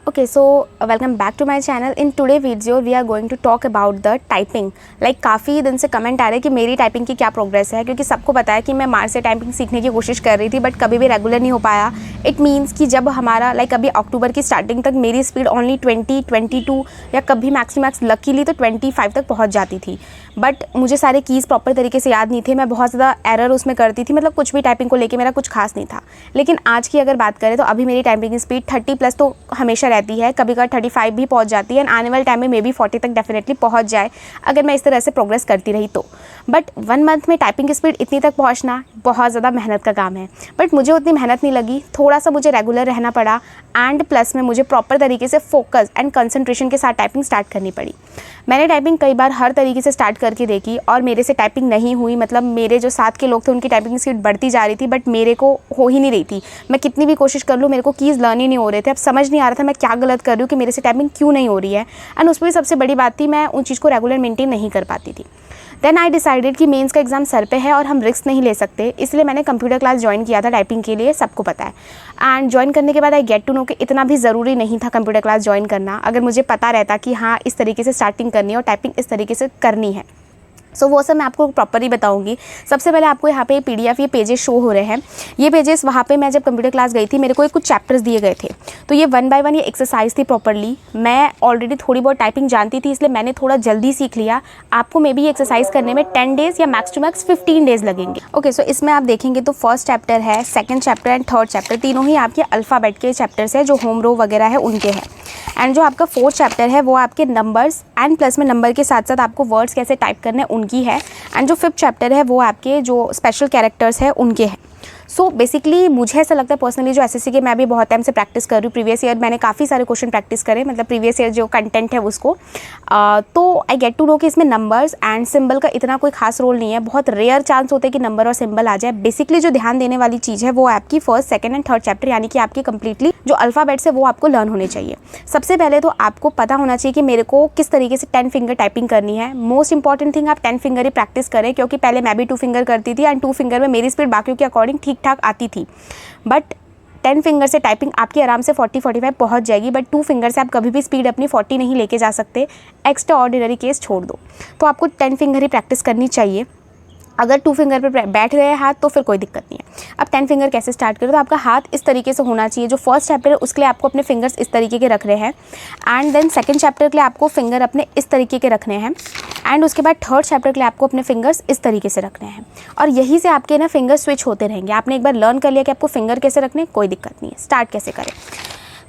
Okay, so welcome back to my channel. In today video we are going to talk about the typing. Like काफ़ी दिन से comment आ रहे हैं कि मेरी टाइपिंग की क्या प्रोग्रेस है, क्योंकि सबको पता है कि मैं मार्च से टाइपिंग सीखने की कोशिश कर रही थी बट कभी भी रेगुलर नहीं हो पाया. इट मीन्स कि जब हमारा अभी अक्टूबर की स्टार्टिंग तक मेरी स्पीड ओनली 20, 22 या कभी मैक्स लकीली तो 25 तक पहुँच जाती थी. बट मुझे सारे कीज़ प्रॉपर तरीके से याद नहीं थे. मैं बहुत ज़्यादा एरर उसमें करती थी, मतलब कुछ भी टाइपिंग को लेके मेरा कुछ खास नहीं था. लेकिन आज की अगर बात करें तो अभी मेरी टाइपिंग की स्पीड 30+ तो हमेशा रहती है, कभी कभी 35 भी पहुंच जाती है एंड आने वाले टाइम में मे बी 40 तक डेफिनेटली पहुंच जाए अगर मैं इस तरह से प्रोग्रेस करती रही तो. बट 1 मंथ में टाइपिंग की स्पीड इतनी तक पहुंचना बहुत ज़्यादा मेहनत का काम है. बट मुझे उतनी मेहनत नहीं लगी, थोड़ा सा मुझे रेगुलर रहना पड़ा एंड प्लस में मुझे प्रॉपर तरीके से फोकस एंड कंसंट्रेशन के साथ टाइपिंग स्टार्ट करनी पड़ी. मैंने टाइपिंग कई बार हर तरीके से स्टार्ट करके देखी और मेरे से टाइपिंग नहीं हुई. मतलब मेरे जो साथ के लोग थे उनकी टाइपिंग स्पीड बढ़ती जा रही थी बट मेरे को हो ही नहीं रही थी. मैं कितनी भी कोशिश कर लूँ मेरे को कीज़ लर्न ही नहीं हो रहे थे. अब समझ नहीं आ रहा था मैं क्या गलत कर रही हूँ कि मेरे से टाइपिंग क्यों नहीं हो रही है. एंड उसमें सबसे बड़ी बात थी मैं उन चीज़ को रेगुलर मेंटेन नहीं कर पाती थी. देन आई डिसाइडेड कि मेंस का एग्ज़ाम सर पे है और हम रिस्क नहीं ले सकते, इसलिए मैंने कंप्यूटर क्लास ज्वाइन किया था टाइपिंग के लिए, सबको पता है. एंड ज्वाइन करने के बाद आई गेट टू नो कि इतना भी ज़रूरी नहीं था कंप्यूटर क्लास ज्वाइन करना. अगर मुझे पता रहता कि हाँ इस तरीके से स्टार्टिंग करनी है और टाइपिंग इस तरीके से करनी है. सो वो सब मैं आपको प्रॉपरली बताऊंगी. सबसे पहले आपको यहाँ पे PDF ये पेजेस शो हो रहे हैं. ये पेजेस वहाँ पे मैं जब कंप्यूटर क्लास गई थी मेरे को कुछ चैप्टर्स दिए गए थे, तो ये 1 बाय 1 ये एक्सरसाइज थी प्रॉपरली. मैं ऑलरेडी थोड़ी बहुत टाइपिंग जानती थी इसलिए मैंने थोड़ा जल्दी सीख लिया. आपको मे बी ये एक्सरसाइज करने में 10 डेज़ या मैक्स टू मैक्स 15 डेज़ लगेंगे. ओके, सो इसमें आप देखेंगे तो फर्स्ट चैप्टर है, second chapter and third chapter, तीनों ही आपके अल्फ़ाबेट के चैप्टर्स है जो होम रो वगैरह है उनके हैं. एंड जो आपका फोर्थ चैप्टर है वो आपके नंबर्स एंड प्लस में नंबर के साथ साथ आपको वर्ड्स कैसे टाइप करने उनकी है. एंड जो फिफ्थ चैप्टर है वो आपके जो स्पेशल कैरेक्टर्स हैं उनके हैं. सो बेसिकली मुझे ऐसा लगता है पर्सनली जो SSC के मैं भी बहुत टाइम से प्रैक्टिस कर रही हूँ. प्रीवियस ईयर मैंने काफ़ी सारे क्वेश्चन प्रैक्टिस करे, मतलब प्रीवियस ईयर जो कंटेंट है उसको. तो आई गेट टू नो कि इसमें नंबर्स एंड सिंबल का इतना कोई खास रोल नहीं है. बहुत रेयर चांस होते हैं कि नंबर और सिंबल आ जाए. बेसिकली जो ध्यान देने वाली चीज़ है वो आपकी first, second and third chapter, यानी कि आपकी कंप्लीटली जो अल्फ़ाबेट्स है वो आपको लर्न होने चाहिए. सबसे पहले तो आपको पता होना चाहिए कि मेरे को किस तरीके से 10 फिंगर टाइपिंग करनी है. मोस्ट इंपॉर्टेंट थिंग आप 10 फिंगर ही प्रैक्टिस करें, क्योंकि पहले मैं भी 2 फिंगर करती थी एंड 2 फिंगर में मेरी स्पीड बाकियों के अकॉर्डिंग ठीक ठाक आती थी. बट 10 फिंगर से टाइपिंग आपकी आराम से 40-45 पहुंच जाएगी. बट 2 फिंगर से आप कभी भी स्पीड अपनी 40 नहीं लेके जा सकते. एक्स्ट्रा ऑर्डिनरी केस छोड़ दो, तो आपको 10 फिंगर ही प्रैक्टिस करनी चाहिए. अगर 2 फिंगर पे बैठ गए हाथ तो फिर कोई दिक्कत नहीं है. अब 10 फिंगर कैसे स्टार्ट करें, तो आपका हाथ इस तरीके से होना चाहिए. जो फर्स्ट चैप्टर है उसके लिए आपको अपने फिंगर्स इस तरीके के रख रहे हैं एंड देन सेकंड चैप्टर के लिए आपको फिंगर अपने इस तरीके के रखने हैं एंड उसके बाद थर्ड चैप्टर के लिए आपको अपने फिंगर्स इस तरीके से रखने हैं. और यही से आपके ना फिंगर स्विच होते रहेंगे. आपने एक बार लर्न कर लिया कि आपको फिंगर कैसे रखने, कोई दिक्कत नहीं है. स्टार्ट कैसे करें,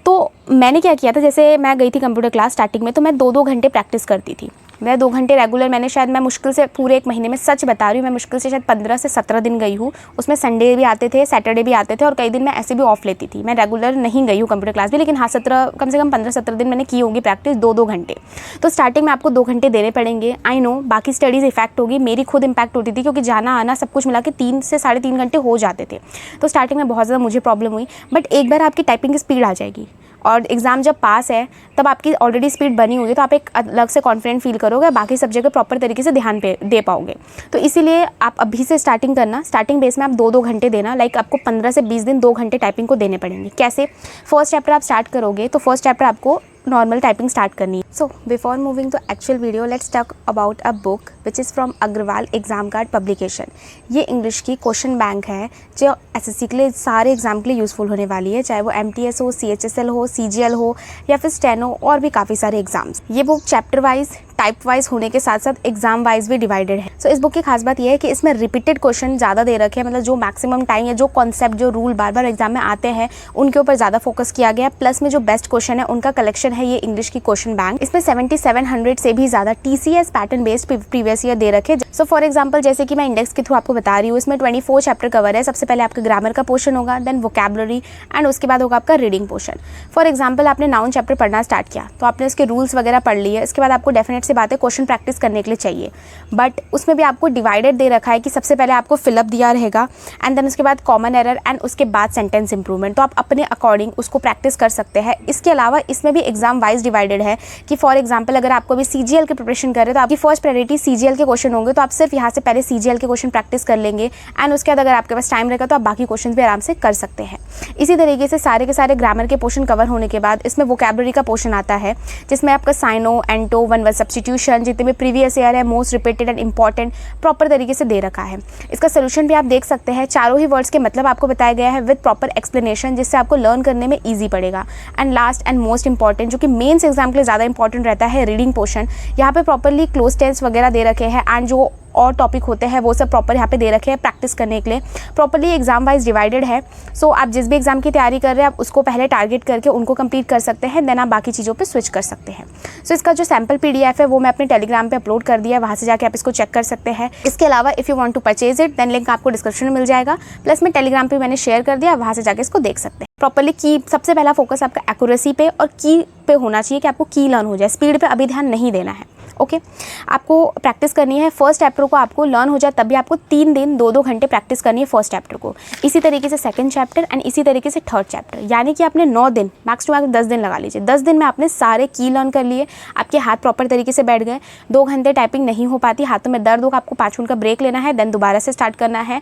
तो मैंने क्या किया था, जैसे मैं गई थी कंप्यूटर क्लास स्टार्टिंग में तो मैं 2-2 घंटे प्रैक्टिस करती थी. मैं 2 घंटे रेगुलर, मैं मुश्किल से पूरे 1 महीने में, सच बता रही हूँ, मैं मुश्किल से शायद 15 से 17 दिन गई हूँ. उसमें संडे भी आते थे, सैटरडे भी आते थे और कई दिन मैं ऐसे भी ऑफ लेती थी. मैं रेगुलर नहीं गई हूँ कंप्यूटर क्लास भी, लेकिन हाँ कम से कम 15-17 दिन मैंने की होगी प्रैक्टिस 2-2 घंटे. तो स्टार्टिंग में आपको 2 घंटे देने पड़ेंगे. आई नो बाकी स्टडीज़ इफेक्ट होगी, मेरी खुद इंपैक्ट होती थी क्योंकि जाना आना सब कुछ मिला के 3 से 3.5 घंटे हो जाते थे. तो स्टार्टिंग में बहुत ज़्यादा मुझे प्रॉब्लम हुई. बट एक बार आपकी टाइपिंग की स्पीड आ जाएगी और एग्ज़ाम जब पास है तब आपकी ऑलरेडी स्पीड बनी हुई है, तो आप एक अलग से कॉन्फिडेंट फील करोगे, बाकी सब जगह प्रॉपर तरीके से ध्यान दे पाओगे. तो इसीलिए आप अभी से स्टार्टिंग करना. स्टार्टिंग बेस में आप 2-2 घंटे देना. लाइक आपको 15 से 20 दिन 2 घंटे टाइपिंग को देने पड़ेंगे. कैसे, फर्स्ट चैप्टर आप स्टार्ट करोगे तो फर्स्ट चैप्टर आपको नॉर्मल टाइपिंग स्टार्ट करनी है. So before moving to actual video let's talk about a book which is from Agarwal exam card publication. ये इंग्लिश की क्वेश्चन बैंक है जो SSC के लिए सारे एग्जाम के लिए यूज़फुल होने वाली है, चाहे वो MTS हो, CHSL हो, CGL हो या फिर स्टेनो और भी काफ़ी सारे एग्जाम्स. ये book chapter wise, type wise होने के साथ साथ एग्जाम वाइज भी डिवाइडेड है. सो इस बुक की खास बात यह है कि इसमें रिपीटेड क्वेश्चन ज़्यादा दे रखे हैं. मतलब जो मैक्सिमम टाइम या जो कॉन्सेप्ट, जो रूल बार बार एग्जाम में आते हैं उनके ऊपर ज़्यादा फोकस किया गया. प्लस में जो बेस्ट क्वेश्चन है उनका कलेक्शन है ये इंग्लिश की क्वेश्चन बैंक. इसमें 7700 से भी ज़्यादा TCS pattern based previous year दे रखे. सो फॉर एग्जाम्पल जैसे कि मैं इंडेक्स के थ्रू आपको बता रही हूँ, इसमें 24 चैप्टर कवर है. सबसे पहले आपका ग्रामर का पोर्शन होगा, देन वोकैबुलरी एंड उसके बाद होगा आपका रीडिंग पोर्शन. फॉर एग्जाम्पल आपने नाउन चैप्टर पढ़ना स्टार्ट किया तो आपने उसके रूल्स वगैरह पढ़ लिए. इसके बाद आपको डेफिनेट सी बात है, क्वेश्चन प्रैक्टिस करने के लिए चाहिए, बट उसमें भी आपको डिवाइडेड दे रखा है कि सबसे पहले आपको फिलअप दिया रहेगा एंड देन उसके बाद कॉमन एरर एंड उसके बाद सेंटेंस इंप्रूवमेंट। तो आप अपने अकॉर्डिंग उसको प्रैक्टिस कर सकते हैं। इसके अलावा इसमें भी एग्जाम वाइज डिवाइडेड है कि फॉर एग्जाम्पल अगर आपको अभी CGL की प्रिपरेशन कर रहे हैं तो आपकी फर्स्ट प्रायोरिटी CGL के क्वेश्चन होंगे, तो आप सिर्फ यहाँ से पहले CGL के क्वेश्चन प्रैक्टिस कर लेंगे एंड उसके बाद अगर आपके पास टाइम रहेगा तो आप बाकी क्वेश्चन भी आराम से कर सकते हैं। इसी तरीके से सारे के सारे ग्रामर के पोर्शन कवर होने के बाद इसमें वोकैबुलरी का पोर्शन आता है, जिसमें आपका साइनो, एंटो, वन वर्ड सब्स्टिट्यूशन, जितने भी प्रीवियस ईयर है, most repeated and important proper तरीके से दे रखा है। इसका सोल्यूशन भी आप देख सकते हैं, चारों ही वर्ड्स के मतलब आपको बताया गया है विद प्रॉपर एक्सप्लेनेशन, जिससे आपको लर्न करने में ईजी पड़ेगा। And last and most important, जो कि मेंस एग्जाम के लिए ज़्यादा इंपॉर्टेंट रहता है, रीडिंग पोर्शन। यहाँ पे प्रॉपरली क्लोज टेंस वगैरह दे रखे हैं एंड जो और टॉपिक होते हैं वो सब प्रॉपर यहाँ पे दे रखे हैं प्रैक्टिस करने के लिए। प्रॉपरली एग्जाम वाइज डिवाइडेड है। सो आप जिस भी एग्जाम की तैयारी कर रहे हैं आप उसको पहले टारगेट करके उनको कंप्लीट कर सकते हैं, देन आप बाकी चीज़ों पे स्विच कर सकते हैं। सो इसका जो सैम्पल PDF है वो मैं अपने टेलीग्राम पे अपलोड कर दिया है, वहाँ से जाके आप इसको चेक कर सकते हैं। इसके अलावा if you want to purchase it then link आपको डिस्क्रिप्शन में मिल जाएगा, प्लस मैं टेलीग्राम पे मैंने शेयर कर दिया, वहाँ से जाके इसको देख सकते हैं। प्रॉपरली की सबसे पहला फोकस आपका एक्यूरेसी पे और की पे होना चाहिए कि आपको की लर्न हो जाए, स्पीड पे अभी ध्यान नहीं देना है। ओके आपको प्रैक्टिस करनी है। फर्स्ट चैप्टर को आपको लर्न हो जाए तब भी आपको 3 दिन 2-2 घंटे प्रैक्टिस करनी है फर्स्ट चैप्टर को। इसी तरीके से सेकंड चैप्टर एंड इसी तरीके से थर्ड चैप्टर, यानी कि आपने 9 दिन मैक्स टू मैक्स 10 दिन लगा लीजिए। 10 दिन में आपने सारे की लर्न कर लिए, आपके हाथ प्रॉपर तरीके से बैठ गए। 2 घंटे टाइपिंग नहीं हो पाती, हाथों में दर्द होगा, आपको 5 मिनट का ब्रेक लेना है, देन दोबारा से स्टार्ट करना है।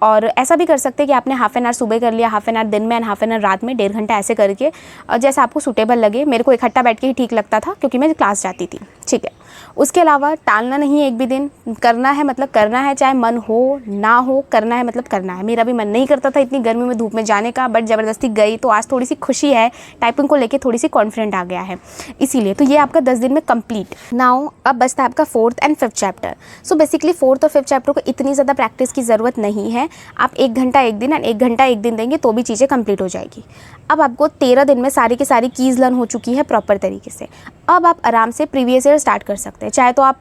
और ऐसा भी कर सकते हैं कि आपने हाफ एन आवर सुबह कर लिया, हाफ एन आवर दिन में एंड हाफ एन आवर रात में, 1.5 घंटा ऐसे करके जैसा आपको सूटेबल लगे। मेरे को इकट्ठा बैठ के ही ठीक लगता था क्योंकि मैं क्लास जाती थी, ठीक है। उसके अलावा टालना नहीं है, एक भी दिन करना है मतलब करना है, चाहे मन हो ना हो, करना है मतलब करना है। मेरा भी मन नहीं करता था इतनी गर्मी में धूप में जाने का, बट ज़बरदस्ती गई तो आज थोड़ी सी खुशी है, टाइपिंग को लेके थोड़ी सी कॉन्फिडेंट आ गया है, इसीलिए। तो ये आपका 10 दिन में कंप्लीट। नाउ अब बचता है आपका 4th and 5th chapter. So basically 4th और 5th चैप्टर को इतनी ज़्यादा प्रैक्टिस की ज़रूरत नहीं है। आप 1 घंटा एक दिन एंड 1 घंटा एक दिन देंगे तो भी चीज़ें कंप्लीट हो जाएगी। अब आपको 13 दिन में सारी की सारी कीज़ लर्न हो चुकी है प्रॉपर तरीके से। अब आप आराम से प्रीवियस ईयर स्टार्ट कर सकते हैं। चाहे तो आप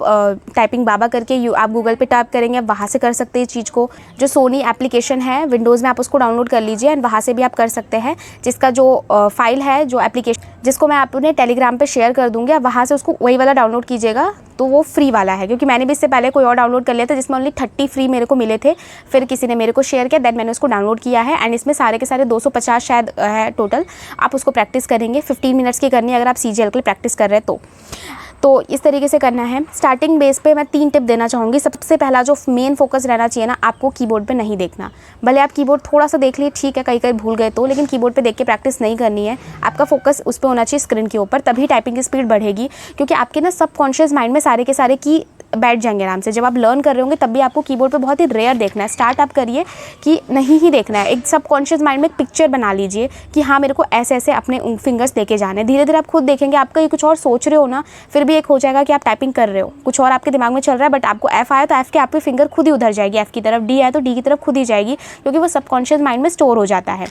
टाइपिंग बाबा करके आप गूगल पे टाइप करेंगे, वहाँ से कर सकते हैं इस चीज़ को। जो सोनी एप्लीकेशन है विंडोज़ में, आप उसको डाउनलोड कर लीजिए एंड वहाँ से भी आप कर सकते हैं। जिसका जो फाइल है, जो एप्लीकेशन जिसको मैं अपने टेलीग्राम पे शेयर कर दूँगी, आप वहाँ से उसको वही वाला डाउनलोड कीजिएगा, तो वो फ्री वाला है। क्योंकि मैंने भी इससे पहले कोई और डाउनलोड कर लिया था जिसमें ओनली 30 फ्री मेरे को मिले थे, फिर किसी ने मेरे को शेयर किया, देन मैंने उसको डाउनलोड किया है एंड इसमें सारे के सारे 250 शायद है टोटल। आप उसको प्रैक्टिस करेंगे, 15 मिनट्स की करनी है अगर आप CGL के लिए प्रैक्टिस कर रहे हैं तो इस तरीके से करना है। स्टार्टिंग बेस पे मैं 3 टिप देना चाहूँगी। सबसे पहला जो मेन फोकस रहना चाहिए ना, आपको कीबोर्ड पे नहीं देखना। भले आप कीबोर्ड थोड़ा सा देख लिए, ठीक है, कहीं कहीं भूल गए तो, लेकिन कीबोर्ड पे देख के प्रैक्टिस नहीं करनी है। आपका फोकस उस पर होना चाहिए, स्क्रीन के ऊपर, तभी टाइपिंग की स्पीड बढ़ेगी। क्योंकि आपके ना सबकॉन्शियस माइंड में सारे के सारे की बैठ जाएंगे आराम से। जब आप लर्न कर रहे होंगे तब भी आपको कीबोर्ड पे बहुत ही रेयर देखना है। स्टार्ट आप करिए कि नहीं ही देखना है, एक सबकॉन्शियस माइंड में एक पिक्चर बना लीजिए कि हाँ मेरे को ऐसे ऐसे अपने फिंगर्स लेके जाने। धीरे धीरे आप खुद देखेंगे, आपका ये कुछ और सोच रहे हो ना, फिर भी एक हो जाएगा कि आप टाइपिंग कर रहे हो, कुछ और आपके दिमाग में चल रहा है, बट आपको F आया तो F के आपकी फिंगर खुद ही उधर जाएगी F की तरफ, D आया तो D की तरफ खुद ही जाएगी, क्योंकि वो सबकॉन्शियस माइंड में स्टोर हो जाता है।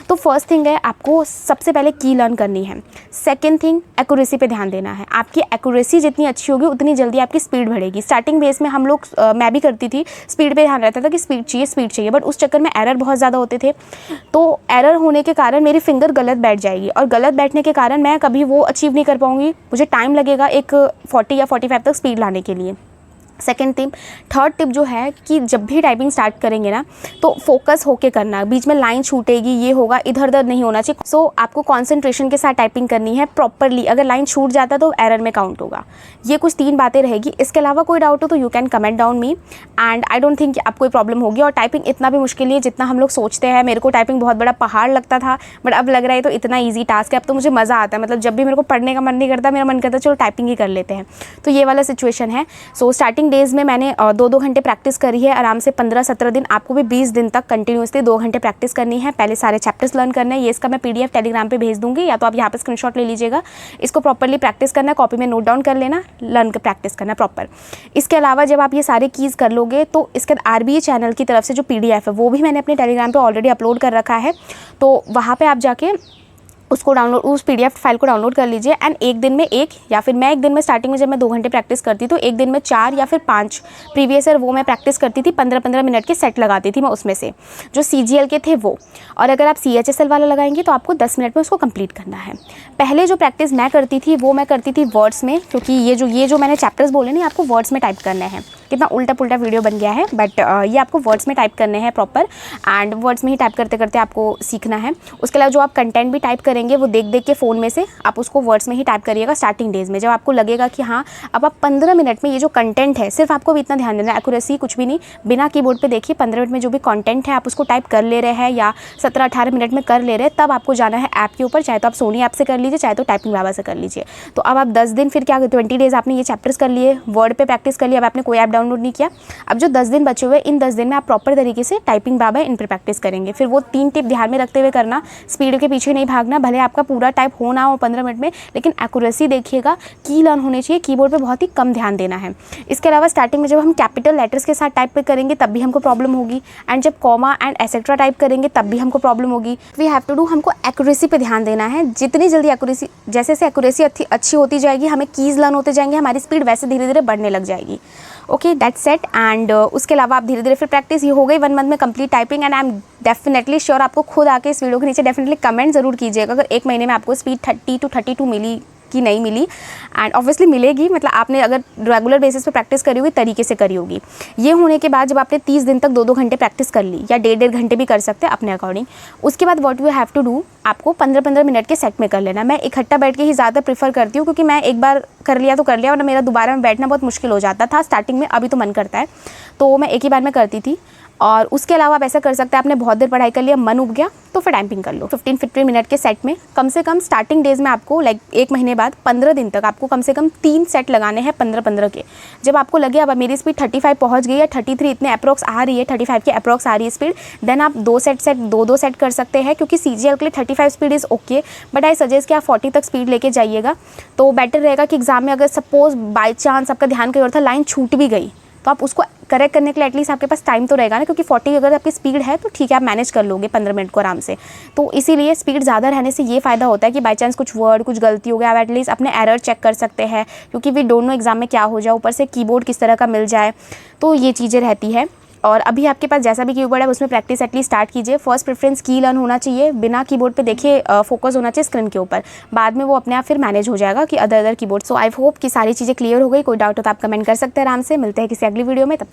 तो फर्स्ट थिंग है, आपको सबसे पहले की लर्न करनी है। सेकेंड थिंग, एक्यूरेसी पे ध्यान देना है। आपकी एक्यूरेसी जितनी अच्छी होगी उतनी जल्दी आपकी स्पीड बढ़ेगी। स्टार्टिंग बेस में हम लोग, मैं भी करती थी, स्पीड पे ध्यान रहता था कि स्पीड चाहिए, बट उस चक्कर में एरर बहुत ज़्यादा होते थे। तो एरर होने के कारण मेरी फिंगर गलत बैठ जाएगी और गलत बैठने के कारण मैं कभी वो अचीव नहीं कर पाऊँगी। मुझे टाइम लगेगा एक 40 या 45 तक स्पीड लाने के लिए। Second tip. थर्ड टिप जो है कि जब भी टाइपिंग स्टार्ट करेंगे ना तो फोकस होके करना, बीच में लाइन छूटेगी, ये होगा, इधर उधर नहीं होना चाहिए। सो आपको कंसंट्रेशन के साथ टाइपिंग करनी है प्रॉपरली। अगर लाइन छूट जाता है तो एरर में काउंट होगा। ये कुछ 3 बातें रहेगी। इसके अलावा कोई डाउट हो तो you can comment down me and I don't think आपको कोई प्रॉब्लम होगी। और टाइपिंग इतना भी मुश्किल नहीं है जितना हम लोग सोचते हैं। मेरे को टाइपिंग बहुत बड़ा पहाड़ लगता था, बट अब लग रहा है तो इतना ईजी टास्क है। अब तो मुझे मज़ा आता है, मतलब जब भी मेरे को पढ़ने का मन नहीं करता, मेरा मन करता है चलो टाइपिंग ही कर लेते हैं। तो ये वाला सिचुएशन है। सो स्टार्टिंग डेज़ में मैंने 2-2 घंटे प्रैक्टिस करी है आराम से। 15-17 दिन, आपको भी 20 दिन तक कंटिन्यूसली 2 घंटे प्रैक्टिस करनी है। पहले सारे चैप्टर्स लर्न करने हैं। ये इसका मैं PDF टेलीग्राम पे भेज दूंगी, या तो आप यहाँ पे स्क्रीनशॉट ले लीजिएगा। इसको प्रॉपरली प्रैक्टिस करना है, कॉपी में नोट डाउन कर लेना, लर्न कर प्रैक्टिस करना प्रॉपर। इसके अलावा जब आप ये सारे कीज़ कर लोगे तो इसके बाद RBA चैनल की तरफ से जो PDF है वो भी मैंने अपने टेलीग्राम पर ऑलरेडी अपलोड कर रखा है। तो वहाँ पर आप जाके उसको डाउनलोड, उस पीडीएफ फाइल को डाउनलोड कर लीजिए एंड एक दिन में एक, या फिर मैं एक दिन में स्टार्टिंग में जब मैं 2 घंटे प्रैक्टिस करती तो एक दिन में 4 या फिर 5 प्रीवियस ईयर वो मैं प्रैक्टिस करती थी, 15-15 मिनट के सेट लगाती थी मैं उसमें से, जो CGL के थे वो। और अगर आप CHSL वाला लगाएंगे तो आपको 10 मिनट में उसको कंप्लीट करना है। पहले जो प्रैक्टिस मैं करती थी वो मैं करती थी वर्ड्स में, क्योंकि ये जो मैंने चैप्टर्स बोले नहीं, आपको वर्ड्स में टाइप करने हैं। कितना उल्टा पुल्टा वीडियो बन गया है, बट ये आपको वर्ड्स में टाइप करने हैं प्रॉपर, एंड वर्ड्स में ही टाइप करते करते आपको सीखना है। उसके अलावा जो आप कंटेंट भी टाइप करेंगे वो देख देख के फ़ोन में से आप उसको वर्ड्स में ही टाइप करिएगा स्टार्टिंग डेज में। जब आपको लगेगा कि हाँ अब आप 15 मिनट में ये जो कंटेंट है, सिर्फ आपको भी इतना ध्यान देना है, एक्यूरेसी कुछ भी नहीं, बिना कीबोर्ड पे देखिए 15 मिनट में जो भी कंटेंट है आप उसको टाइप कर ले रहे हैं या 17-18 मिनट में कर ले रहे हैं, तब आपको जाना है ऐप के ऊपर, चाहे तो आप सोनी ऐप से कर लीजिए, चाहे तो टाइपिंग बाबा से कर लीजिए। तो अब आप 10 दिन फिर क्या 20 डेज़ आपने ये चैप्टर्स कर लिए, वर्ड पे प्रैक्टिस कर लिया, अब आपने कोई ऐप डाउनलोड नहीं किया। अब जो 10 दिन बचे हुए, इन 10 दिन में आप प्रॉपर तरीके से टाइपिंग बाबा इन पर प्रैक्टिस करेंगे। फिर वो 3 टिप ध्यान में रखते हुए करना, स्पीड के पीछे नहीं भागना, भले आपका पूरा टाइप हो ना हो 15 मिनट में, लेकिन एक्यूरेसी देखिएगा, की लर्न होनी चाहिए, कीबोर्ड पे बहुत ही कम ध्यान देना है। इसके अलावा स्टार्टिंग में जब हम कैपिटल लेटर्स के साथ टाइप करेंगे तब भी हमको प्रॉब्लम होगी, एंड जब कॉमा एंड एसेट्रा टाइप करेंगे तब भी हमको प्रॉब्लम होगी। वी हैव टू डू, हमको एक्यूरेसी पे ध्यान देना है। जितनी जल्दी एक्यूरेसी, जैसे जैसे एक्यूरेसी अच्छी होती जाएगी, हमें कीज़ लर्न होते जाएंगे, हमारी स्पीड वैसे धीरे धीरे बढ़ने लग जाएगी। Okay, that's set. एंड उसके अलावा आप धीरे धीरे फिर प्रैक्टिस, ये हो गई 1 मंथ में complete typing, and I am definitely sure आपको खुद आके इस वीडियो के नीचे डेफिनेटली कमेंट ज़रूर कीजिएगा अगर 1 महीने में आपको स्पीड 30 to 32 मिली कि नहीं मिली। एंड ऑब्वियसली मिलेगी, मतलब आपने अगर रेगुलर बेसिस पे प्रैक्टिस करी होगी, तरीके से करी होगी। ये होने के बाद जब आपने 30 दिन तक 2-2 घंटे प्रैक्टिस कर ली, या 1.5 घंटे भी कर सकते हैं अपने अकॉर्डिंग, उसके बाद what you have to do, आपको 15-15 मिनट के सेट में कर लेना। मैं इकट्ठा बैठ के ही ज़्यादा प्रीफर करती हूँ, क्योंकि मैं एक बार कर लिया तो कर लिया, वरना मेरा दोबारा में बैठना बहुत मुश्किल हो जाता था स्टार्टिंग में, अभी तो मन करता है, तो मैं एक ही बार में करती थी। और उसके अलावा आप ऐसा कर सकते हैं, आपने बहुत देर पढ़ाई कर लिया, मन उब गया, तो फिर टाइपिंग कर लो 15-15 मिनट के सेट में। कम से कम स्टार्टिंग डेज में आपको, लाइक 1 महीने बाद 15 दिन तक आपको कम से कम 3 सेट लगाने हैं 15-15 के। जब आपको लगे अब मेरी स्पीड 35 पहुंच गई है, 33 इतने अप्रॉक्स आ रही है, 35 के अप्रॉक्स आ रही है स्पीड, देन आप 2 सेट कर सकते हैं, क्योंकि CGL के लिए 35 speed is okay, but I suggest कि आप 40 तक स्पीड लेके जाइएगा, तो बेटर रहेगा कि एग्जाम में अगर सपोज बाई चांस आपका ध्यान कहीं और था, लाइन छूट भी गई, तो आप उसको करेक्ट करने के लिए एटलीस्ट आपके पास टाइम तो रहेगा ना, क्योंकि 40 अगर आपकी स्पीड है तो ठीक है, आप मैनेज कर लोगे 15 मिनट को आराम से। तो इसीलिए स्पीड ज़्यादा रहने से ये फ़ायदा होता है कि बाई चांस कुछ वर्ड, कुछ गलती हो गया, आप एटलीस्ट अपने एरर चेक कर सकते हैं, क्योंकि वी डोंट नो एग्जाम में क्या हो जाए, ऊपर से कीबोर्ड किस तरह का मिल जाए, तो ये चीज़ें रहती है। और अभी आपके पास जैसा भी कीबोर्ड है उसमें प्रैक्टिस एटलीस्ट स्टार्ट कीजिए। फर्स्ट प्रेफरेंस की लर्न होना चाहिए, बिना कीबोर्ड पे देखिए फोकस होना चाहिए स्क्रीन के ऊपर, बाद में वो अपने आप फिर मैनेज हो जाएगा कि other keyboard. So I hope कि सारी चीज़ें क्लियर हो गई। कोई डाउट हो तो आप कमेंट कर सकते हैं आराम से। मिलते हैं किसी अगली वीडियो में, तब तक